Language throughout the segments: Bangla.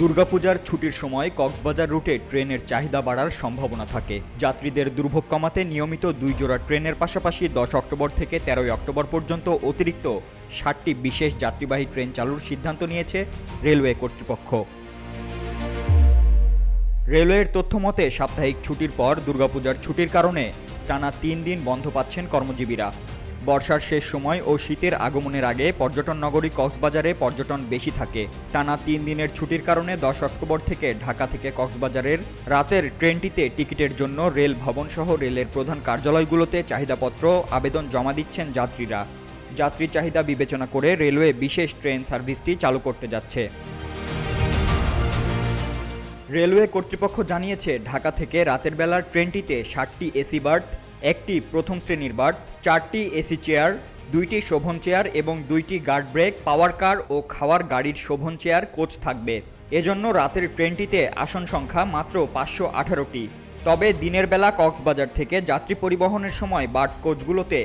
দুর্গাপূজার ছুটির সময় কক্সবাজার রুটে ট্রেনের চাহিদা বাড়ার সম্ভাবনা থাকে। যাত্রীদের দুর্ভোগ কমাতে নিয়মিত 2 জোড়া ট্রেনের পাশাপাশি 10 অক্টোবর থেকে 13 অক্টোবর পর্যন্ত অতিরিক্ত 60টি বিশেষ যাত্রীবাহী ট্রেন চালুর সিদ্ধান্ত নিয়েছে রেলওয়ে কর্তৃপক্ষ। রেলওয়ের তথ্যমতে সাপ্তাহিক ছুটির পর দুর্গাপূজার ছুটির কারণে টানা 3 দিন বন্ধ পাচ্ছেন কর্মজীবীরা। বর্ষার শেষ সময় ও শীতের আগমনের আগে পর্যটন নগরী কক্সবাজারে পর্যটন বেশি থাকে। টানা 3 দিনের ছুটির কারণে 10 অক্টোবর থেকে ঢাকা থেকে কক্সবাজারের রাতের ট্রেনটিতে টিকিটের জন্য রেল ভবন সহ রেলের প্রধান কার্যালয়গুলোতে চাহিদাপত্র আবেদন জমা দিচ্ছেন যাত্রীরা। যাত্রী চাহিদা বিবেচনা করে রেলওয়ে বিশেষ ট্রেন সার্ভিসটি চালু করতে যাচ্ছে। রেলওয়ে কর্তৃপক্ষ জানিয়েছে, ঢাকা থেকে রাতের বেলার ট্রেনটিতে 60টি এসি বার্থ, 1টি প্রথম শ্রেণীর বার্থ, 4টি এসি চেয়ার, 2টি শোভন চেয়ার এবং 2টি গার্ড ব্রেক, পাওয়ার কার ও খাওয়ার গাড়ির শোভন চেয়ার কোচ থাকবে। এজন্য রাতের ট্রেনটিতে আসন সংখ্যা মাত্র 518টি। তবে দিনের বেলা কক্সবাজার থেকে যাত্রী পরিবহনের সময় বার্থ কোচগুলোতে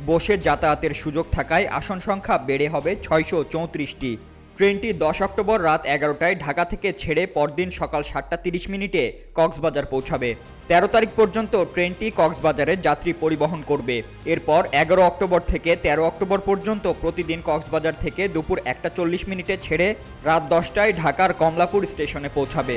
বসে যাতায়াতের সুযোগ থাকায় আসন সংখ্যা বেড়ে হবে 634টি। ট্রেনটি 10 অক্টোবর রাত 11টায় ঢাকা থেকে ছেড়ে পরদিন সকাল 7টা 30 মিনিটে কক্সবাজার পৌঁছাবে। 13 তারিখ পর্যন্ত ট্রেনটি কক্সবাজারে যাত্রী পরিবহন করবে। এরপর 11 অক্টোবর থেকে 13 অক্টোবর পর্যন্ত প্রতিদিন কক্সবাজার থেকে দুপুর 1টা 40 মিনিটে ছেড়ে রাত 10টায় ঢাকার কমলাপুর স্টেশনে পৌঁছাবে।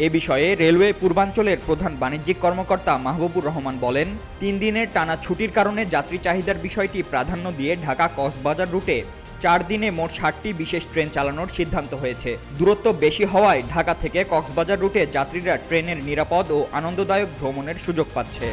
এ বিষয়ে রেলওয়ে পূর্বাঞ্চলের প্রধান বাণিজ্যিক কর্মকর্তা মাহবুবুর রহমান বলেন, 3 দিনের টানা ছুটির কারণে যাত্রী চাহিদার বিষয়টি প্রাধান্য দিয়ে ঢাকা কক্সবাজার রুটে 4 দিনে মোট 60টি বিশেষ ট্রেন চালানোর সিদ্ধান্ত হয়েছে। দূরত্ব বেশি হওয়ায় ঢাকা থেকে কক্সবাজার রুটে যাত্রীরা ট্রেনের নিরাপদ ও আনন্দদায়ক ভ্রমণের সুযোগ পাচ্ছে।